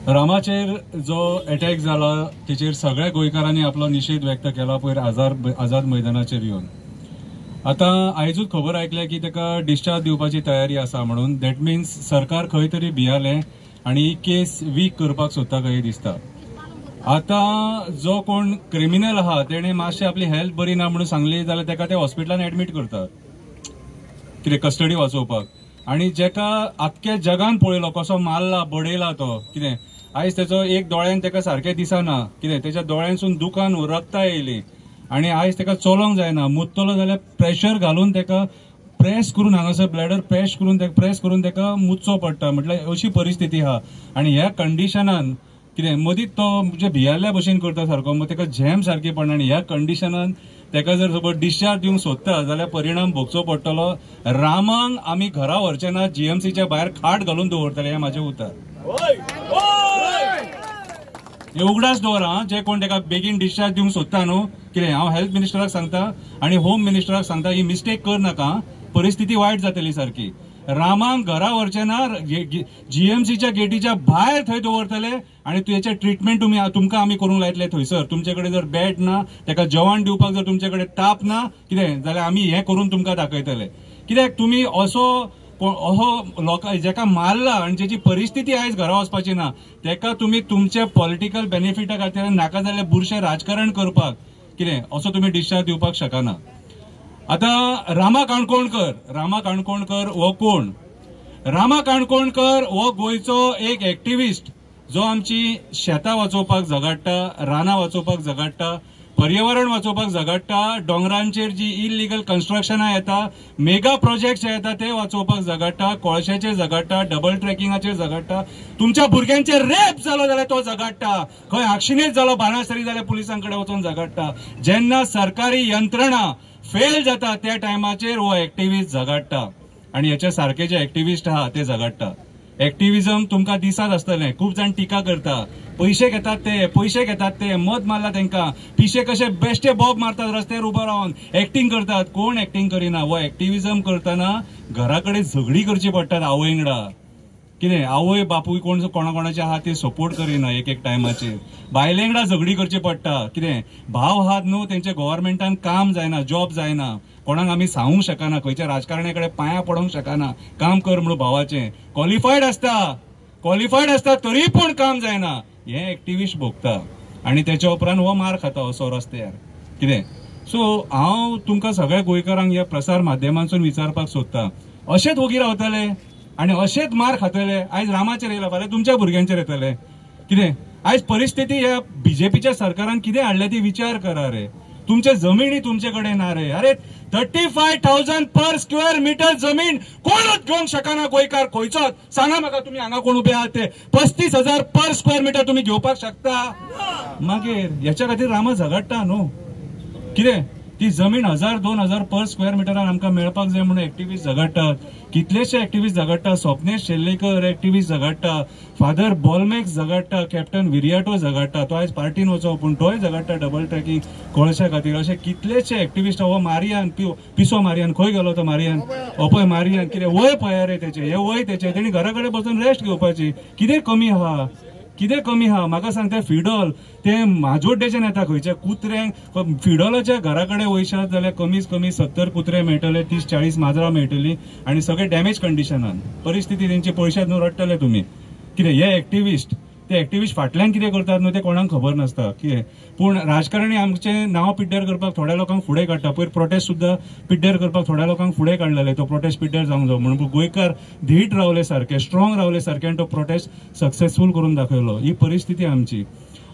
रामाचेर जो अटॅक जाला तेचेर सगळ्या गोंयकारांनी आपलो निषेध व्यक्त केला पयर आझाद मैदानाचेर येवन. आतां आयजूच खबर आयकल्या की ताका डिस्चार्ज दिवपाची तयारी आसा म्हणून. दॅट मिन्स सरकार खंय तरी भियालें आनी ही केस वीक करपाक सोदता कशें दिसता. आतां जो कोण क्रिमिनल आहा तेणें मातशें आपली हेल्थ बरी ना म्हणून सांगली जाल्यार ताका ते हॉस्पिटलान एडमीट करतात कितें कस्टडी वाचोवपाक. आनी जेका आख्ख्या जगान पळयलो कसो मारला बडयला तो कितें आयज तेचो एक दोळ्यान ताका सारकें दिसना कितें तेच्या दोळ्यांसून दुकान रक्ता येयली आनी आयज ताका चलोंक जायना. मुतलो जाल्यार प्रेशर घालून ताका प्रेस करून हांगासर ब्लॅडर प्रेस करून ताका मुतचो पडटा. म्हटल्यार अशी परिस्थिती आहा. आनी ह्या कंडिशनान कितें मदींच तो म्हणजे भियाल्ल्या भशेन करता सारको मग ताका झॅम सारकी पडना. आनी ह्या कंडिशनान ताका जर सपोज डिस्चार्ज दिवंक सोदता जाल्यार परिणाम भोगचो पडटलो. रामांक आमी घरा व्हरचे ना, जीएमसीच्या भायर खाट घालून दवरतले हें म्हाजें उतर. हे उगडास दवरा जे कोण ताका बेगीन डिस्चार्ज दिवंक सोदता न्हू कितें हांव हेल्थ मिनिस्टराक सांगता आनी होम मिनिस्टराक सांगता ही मिस्टेक कर नाका. परिस्थिती वायट जातली सारकी. रामांक घरा व्हरचे ना, जीएमसीच्या गेटीच्या भायर थंय दवरतले आनी तुजेचे ट्रिटमेंट तुमकां आमी करूंक लायतले थंयसर. तुमचे कडेन जर बेड ना, ताका जेवण दिवपाक जर तुमचे कडेन ताप ना कितें जाल्यार आमी हें करून तुमकां दाखयतले. कित्याक तुमी असो लोक जेका मारला आनी जेची परिस्थिती आयज घरा वचपाची ना तेका तुमी तुमच्या पॉलिटिकल बेनिफिटा खातीर नाका जाल्यार बुरशें राजकारण करपाक कितें असो तुमी डिस्चार्ज दिवपाक शकना. आता रामा काणकोणकर हो कोण? रामा काणकोणकर हो गोंयचो एक एक्टिविस्ट जो आमची शेतां वाचोवपाक झगडटा, रानां वाचोवपाक झगडटा, पर्यावरण वाचोवपाक झगडटा, दोंगरांचेर जी इलिगल कन्स्ट्रक्शनां येता, मेगा प्रोजेक्ट्स येता ते वाचोवपाक झगडटा, कोळशाचेर झगडटा, डबल ट्रॅकिंगाचेर झगडटा, तुमच्या भुरग्यांचेर रेप जालो जाल्यार तो झगडटा, खंय आक्षिणेत जालो बाणासरी जाल्यार पुलिसां कडेन वचून झगडटा. जेन्ना सरकारी यंत्रणा फेल जाता त्या टायमाचेर हो एक्टिविस्ट झगडटा. आनी हेचे सारखे जे एक्टिविस्ट आहा ते झगडटा. एक्टिविजम तुमकां दिसत आसतलें, खूब जाण टिका करता, पैसे घेतात ते मत मारला तांकां, पिशे कशे बेश्टे बॉब मारतात रस्त्यार उबो रावन एक्टिंग करतात. कोण एक्टिंग करिना. हो एक्टिविजम करतना घरा कडेन झगडी करची पडटात आवयंगडा कितें. आवय बापूय कोणाचे आहा ते सपोर्ट करिना. एक टायमाचेर बायलेंगडा झगडी करची पडटा कितें. भाव आहात न्हू तेंचे गव्हर्मेंटान काम जायना, जॉब जायना, कोणाक आमी सांगूंक शकना, खंयच्या राजकारण्या कडेन पांयां पडोवंक शकना काम कर म्हणून भावाचें. क्वॉलिफायड आसता तरी पूण काम जायना. हे एक्टिविस्ट भोगता आनी तेच्या उपरांत हो मार खाता असो रस्त्यार कितें. सो हांव तुमकां सगळ्या गोंयकारांक ह्या प्रसार माध्यमांतसून विचारपाक सोदता, अशेंच वोगी रावतले आनी अशेंच मार खातले. आयज रामाचेर येयला फाल्यां तुमच्या भुरग्यांचेर येतले कितें. आयज परिस्थिती ह्या बीजेपीच्या सरकारान कितें हाडल्या ती विचार करा रे. तुमचे जमिनी तुमचे कडेन ना रे. अरे 35,000 पर स्क्वेअर मीटर जमीन कोणूच घेवंक शकना गोंयकार खंयचोच. सांगा म्हाका तुम्ही हांगा कोण उबे आहात ते 35,000 पर स्क्वेअर मीटर तुम्ही घेवपाक शकता. मागीर हेच्या खातीर रामा झगडटा न्हू कितें. ती जमीन 1,000-2,000 पर स्क्वेअर मिटरान आमकां मेळपाक जाय म्हणून एक्टिविस्ट झगडटात. कितलेशे एक्टिविस्ट झगडटा. स्वप्नेश शेल्लेकर एक्टिविस्ट झगडटा, फादर बॉलमॅक्स झगडटा, कॅप्टन विरियाटो झगडटा, तो आयज पार्टीन वचो पूण तोय झगडटा डबल ट्रॅकिंग कोळशा खातीर. अशे कितलेशे एक्टिविस्ट. हो मारियान पिसो मारियान खंय गेलो तो मारियान. पळय मारियान कितें वय पळया रे तेचे. हे वय तेचे तेणी घरा कडेन बसून रेस्ट घेवपाची. कितें कमी आहा. म्हाका सांग ते फिडॉल ते माजोड्डेच्यान येता खंयच्या कुत्र्यांक. फिडॉलाच्या घरा कडेन वयशात जाल्यार कमीच कमी 70 कुत्रे मेळटले, 30-40 माजरां मेळटली आनी सगळे डॅमेज कंडिशनान. परिस्थिती तेंची पळयशात न्हू रडटले तुमी कितें. हे एक्टिविस्ट फाटल्यान कितें करतात न्हू ते कोणाक खबर नासता कितें. पूण राजकारणी आमचें नांव पिड्ड्यार करपाक थोड्या लोकांक फुडें काडटा. पयर प्रोटेस्ट सुद्दां पिड्ड्यार करपाक थोड्या लोकांक फुडें काडलेले तो प्रोटेस्ट पिड्ड्यार जावंक जाय म्हणून. गोंयकार धीट रावले सारके, स्ट्रॉंग रावले सारके आनी तो प्रोटेस्ट सक्सेसफूल करून दाखयलो. ही परिस्थिती आमची.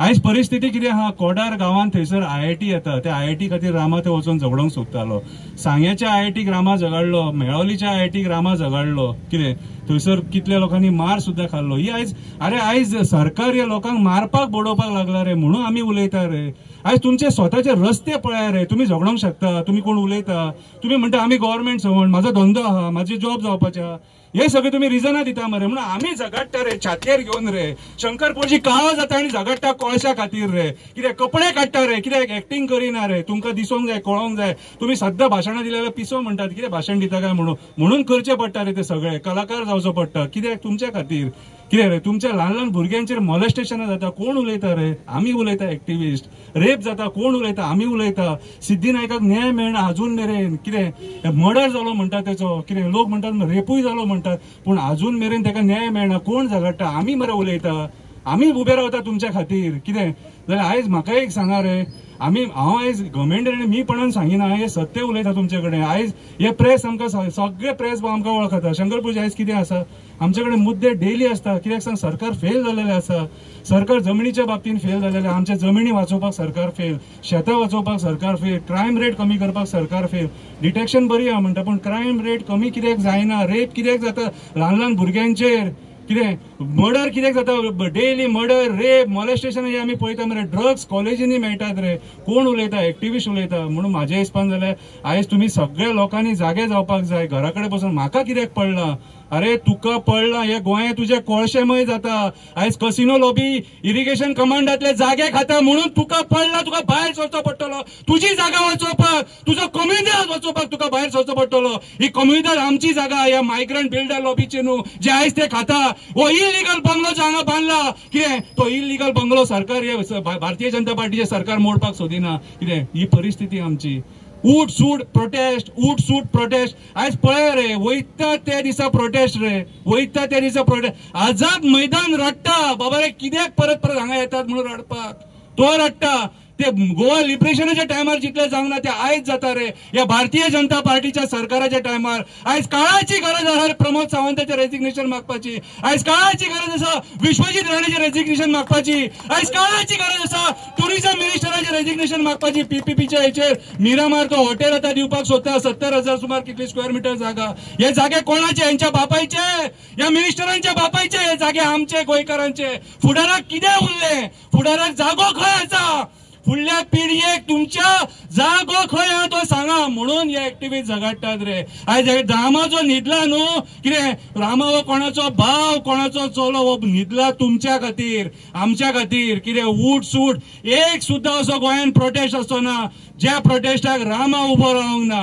आयज परिस्थिती कितें आहा. कोडार गांवांत थंयसर IIT येता. त्या IIT खातीर रामा थंय वचून झगडोंक सोदतालो. सांग्याच्या IITक रामा झगडलो, मेळोलीच्या IITक रामा झगडलो कितें. थंयसर कितल्या लोकांनी मार सुद्दां खाल्लो. ही आयज सरकार ह्या लोकांक मारपाक बडोवपाक लागला रे म्हणून आमी उलयता रे. आयज तुमचे स्वताचे रस्ते पळया रे. तुम्ही झगडोंक शकता. तुम्ही कोण उलयता. तुम्ही म्हणटा आमी गव्हर्मेंट सर्वंट, म्हाजो धंदो आहा, म्हाजी जॉब जावपाचें आहा. हे सगळे तुम्ही रिजनां दिता मरे म्हणून आमी झगडटा रे छातयेर घेवन रे. शंकरपोळजी काळो जाता आनी झगडटा कोळशा खातीर रे. कितें कपडे काडटा रे. कित्याक एक्टिंग करिना रे. तुमकां दिसोंक जाय, कळोंक जाय. तुम्ही सद्दां भाशणां दिलेले पिसो म्हणटात. कितें भाशण दिता काय म्हणून करचे पडटा रे ते सगळे. कलाकार जावचो पडटा. कित्याक तुमच्या खातीर. कितें रे तुमच्या ल्हान ल्हान भुरग्यांचेर मॉलेस्टेशनां जाता कोण उलयता रे? आमी उलयता एक्टिविस्ट. रेप जाता कोण उलयता? आमी उलयता. सिद्धी नायकाक न्याय मेळना अजून मेरेन. कितें मर्डर जालो म्हणटा तेचो, कितें लोक म्हणटात रेपूय जालो म्हणटात, पूण अजून मेरेन ताका न्याय मेळना. कोण झगडटा? आमी मरे उलयता. आमी उबे रावता तुमच्या खातीर. कितें जाल्यार आयज म्हाका एक सांगा रे, हांव आयज गव्हर्मेंटान मी पणान सांगिना, हे सत्य उलयता तुमचे कडेन. आयज हे प्रेस आमकां सगळे प्रेस आमकां वळखता. शंकरपूरचे आयज कितें आसा, आमचे कडेन मुद्दे डेली आसता. कित्याक सांग, सरकार फेल जालेले आसा. सरकार जमनीच्या बाबतींत फेल जालेले. आमच्या जमिनी वाचोवपाक सरकार फेल, शेतां वाचोवपाक सरकार फेल, क्रायम रेट कमी करपाक सरकार फेल. डिटेक्शन बरी आहा म्हणटा, पूण क्रायम रेट कमी कित्याक जायना? रेप कित्याक जाता ल्हान ल्हान भुरग्यांचेर? कितें मर्डर कित्याक जाता? डेली मर्डर, रेप, मॉलेस्टेशन हे आमी पळयता मरे. ड्रग्स कॉलेजींनी मेळटात रे. कोण उलयता? एक्टिविस्ट उलयता. म्हणून म्हाज्या हिसपान जाल्यार आयज तुमी सगळ्या लोकांनी जागे जावपाक जाय. घरा कडेन बसून म्हाका कित्याक पडला? अरे तुका पडला, हे गोंय तुझे कोळशेमय जाता. आयज कसिनो लॉबी इरिगेशन कमांडातले जागे खाता म्हणून तुका पडला. तुका भायर सरचो पडटलो. तुजी जागा वाचोवपाक, तुजो कम्युनिटी वाचोवपाक तुका भायर सरचो पडटलो. ही कम्युनिटी आमची जागा, ह्या मायग्रंट बिल्डर लॉबीचे न्हू, जे आयज ते खाता. हो इलिगल बंगलो हांगा बांदला. कितें तो इलिगल बंगलो सरकार, हे भारतीय जनता पार्टीचे सरकार मोडपाक सोदिना. कितें ही परिस्थिती आमची. उठ सूट प्रोटेस्ट, उठ सूट प्रोटेस्ट. आयज पळय रे, वयता त्या दिसा प्रोटेस्ट रे, वयता त्या दिसा प्रोटेस्ट. आझाद मैदान रडटा बाबा रे, कित्याक परत परत हांगा येतात म्हणून रडपाक. तो रडटा. ते गोवा लिबरेशनाच्या टायमार जितले जावंक ना ते आयज जाता रे, या भारतीय जनता पार्टीच्या सरकाराच्या टायमार. आयज काळाची गरज आसा प्रमोद सावंताचे रेजिग्नेशन मागपाची. आयज काळाची गरज आसा विश्वजीत राणेचे रेजिग्नेशन मागपाची. आयज काळाची गरज आसा टुरिझम मिनिस्टराचे रेजिग्नेशन मागपाची. पीपीपीच्या हेचेर मिरामार तो हॉटेल आता दिवपाक सोदता. 70,000 सुमार कितली स्क्वेअर मीटर जागा. हे जागे कोणाचे? यांच्या बापायचे, या मिनिस्टरांच्या बापायचे. हे जागे आमचे गोंयकारांचे. फुडाराक कितें उरले? फुडाराक जागो खंय आसा? फुडल्या पिढयेक तुमच्या जागो खंय आहा तो सांगा. म्हणून हे एक्टिविस्ट झगडटात रे. आयज रामा जो न्हिदला न्हू, कितें रामा हो कोणाचो भाव, कोणाचो चलो, हो न्हिदला तुमच्या खातीर, आमच्या खातीर. कितें उठ सूट एक सुद्दां असो गोंयान प्रोटेस्ट असतो ना ज्या प्रोटेस्टाक रामा उबो रावंक ना.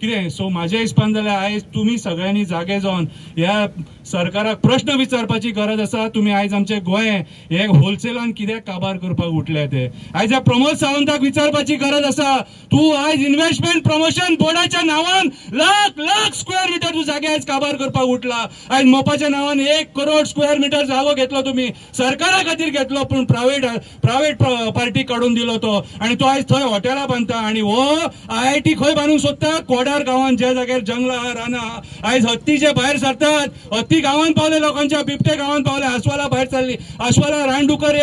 कितें सो म्हाज्या हिसपान जाल्यार आयज तुमी सगळ्यांनी जागे जावन ह्या सरकाराक प्रश्न विचारपाची गरज आसा. तुमी आयज आमचे गोंय हे होलसेलान कित्याक काबार करपाक उठले ते. आयज ह्या प्रमोद सावंताक विचारपाची गरज आसा. तू आयज इन्व्हेस्टमेंट प्रमोशन बोर्डाच्या नांवान लाख लाख स्क्वेअर मीटर तू जागे आयज काबार करपाक उठला. आयज मोपाच्या नांवान 1 करोड स्क्वेअर मीटर जागो घेतलो तुम्ही, सरकारा खातीर घेतलो, पूण प्रायव्हेट पार्टी काडून दिलो तो. आणि तो आयज थंय हॉटेलां बांदता. आणि हो IIT खंय बांदूंक सोदता? कोडार गांवांत, ज्या जाग्यार जंगलां रानां. आयज हत्तीचे भायर सरतात. हत्ती गांवांत पावले लोकांच्या, बिबटे गांवांत पावले, आस्वाला भायर सरली. आस्वाला रानडुकर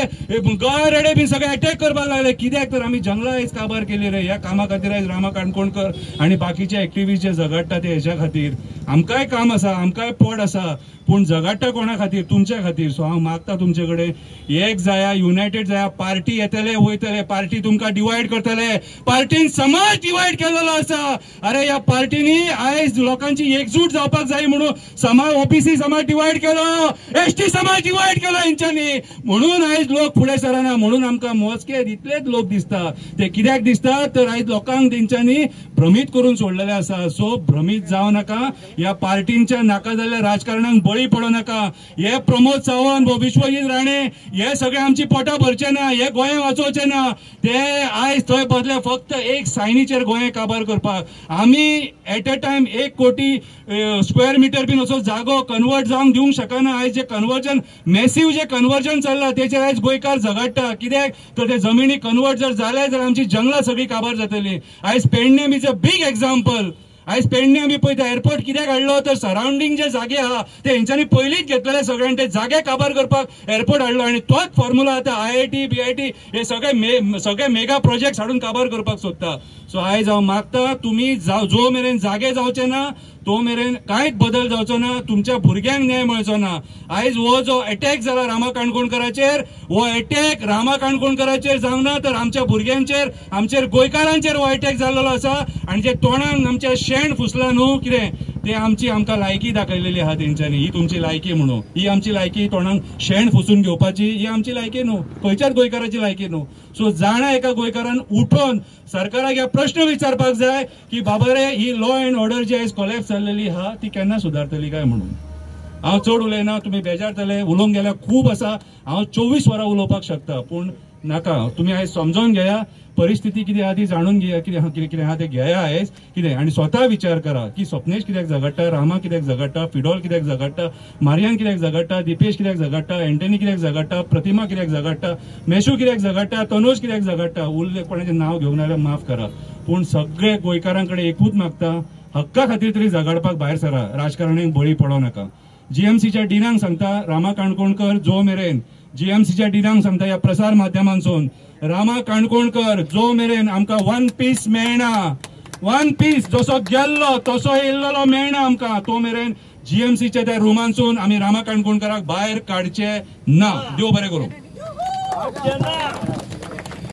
गळरेडे बी सगळे अटॅक करपाक लागले. कित्याक तर आमी जंगलां आयज काबार केली रे. ह्या कामा खातीर आयज रामा काणकोणकर आणि बाकीचे एक्टिविस्ट जे झगडटा ते हेच्या खातीर. आमकांय काम आसा, आमकांय पोट आसा, पूण झगडटा कोणा खातीर? तुमच्या खातीर. सो हांव मागता तुमचे कडेन एक जाया, युनायटेड जाया. पार्टी येतले वयतले, पार्टी तुमकां डिवायड करतले. पार्टीन समाज डिवायड केलेलो आसा. अरे या पार्टीनी आयज लोकांची एकजूट जावपाक जाय म्हणून समाज, ओबीसी समाज डिवायड केलो, एसटी समाज डिवायड केलो हेंच्यांनी. म्हणून आयज लोक फुडें सरना. म्हणून आमकां मोजके इतलेच लोक दिसता. ते कित्याक दिसता तर आयज लोकांक तेंच्यांनी भ्रमीत करून सोडलेले आसा. सो भ्रमीत जावं नाका. या पार्टींच्या नाका जाल्ल्या राजकारणांक बळी पडो नाका. हे प्रमोद सावंत, विश्वजीत राणे हे सगळे आमची पोटां भरचे ना, हे गोंय वाचोवचे ना. ते आयज थंय बसले फक्त एक सायनीचेर गोंय काबार करपाक. आमी एट अ टायम 1 कोटी स्क्वेअर मीटर बीन असो जागो कन्वर्ट जावंक दिवंक शकना. आयज जे कन्वर्जन, मॅसिव जे कन्वर्जन चल्ला तेचेर आयज गोंयकार झगडटा. कित्याक तर ते जमिनी कन्वर्ट जर जाले जाल्यार आमची जंगलां सगळी काबार जातली. आयज Pernem is a big example. आयज पेडणे आमी पळयता एअरपोर्ट कित्याक हाडलो तर सराउंडिंग जे जागे आहा ते हेंच्यांनी पयलींच घेतलेले सगळ्यांनी. ते जागे काबार करपाक एअरपोर्ट हाडलो. आणि तोच फॉर्म्युला आता IIT BIT हे सगळे मेगा प्रोजेक्ट हाडून काबार करपाक सोदता. सो आयज हांव मागता तुमी जो मेरेन जागे जावचे ना तो मेरेन कांयच बदल जावचो ना. तुमच्या भुरग्यांक न्याय मेळचो ना. आयज हो जो अटॅक जाला रामा काणकोणकराचेर, हो अटॅक रामा काणकोणकराचेर जावंक ना तर आमच्या भुरग्यांचेर, आमचेर गोंयकारांचेर हो अटॅक जाल्लो आसा. आणि जे तोंडाक आमच्या शेण फुसलां न्हू कितें ते आमकां लायकी दाखयलेली आहा तेंच्यांनी. ही तुमची लायकी म्हणून, ही आमची लायकी तोंडाक शेण फुसून घेवपाची ही आमची लायकी न्हू, खंयच्याच गोंयकाराची लायकी न्हू. सो जाणा एका गोंयकारान उठोन सरकाराक ह्या प्रश्न विचारपाक जाय की बाबा रे ही लॉ अँड ऑर्डर जी आयज कोलॅप्स जाल्लेली आहा ती केन्ना सुदारतली काय म्हणून. हांव चड उलयना, तुमी बेजार जाले, उलोवंक गेल्यार खूब आसा, हांव 24 वरां उलोवपाक शकता, पूण नाका, तुमी आयज समजून घेया, परिस्थिती कितें आहा ती जाणून घेया, कितें आहा तें घेया आयज कितें, आनी स्वता विचार करा की स्वप्नेश कित्याक झगडटा, रामा कित्याक झगडटा, फिडोल कित्याक झगडटा, मारियान कित्याक झगडटा, दिपेश कित्याक झगडटा, एंटनी कित्याक झगडटा, प्रतिमा कित्याक झगडटा, मेशू कित्याक झगडटा, तनूज कित्याक झगडटा. उरले कोणाचें नांव घेवंक ना जाल्यार माफ करा, पूण सगळे गोंयकारांकडे एकूच मागता, हक्का खातीर तरी झगडपाक भायर सरा, राजकारणाक बळी पडो नाका. जीएमसीच्या डिनांक सांगता, रामा काणकोणकर जो मेरेन जीएमसीच्या डिनांक सांगता ह्या प्रसार माध्यमांसून, रामा काणकोणकर जो मेरेन आमकां 1 पीस मेळना, 1 पीस जसो गेल्लो तसो येयल्लो मेळना आमकां, तो मेरेन जीएमसीच्या त्या रुमांसून आमी रामा काणकोणकराक भायर काडचे ना. देव बरें करूं.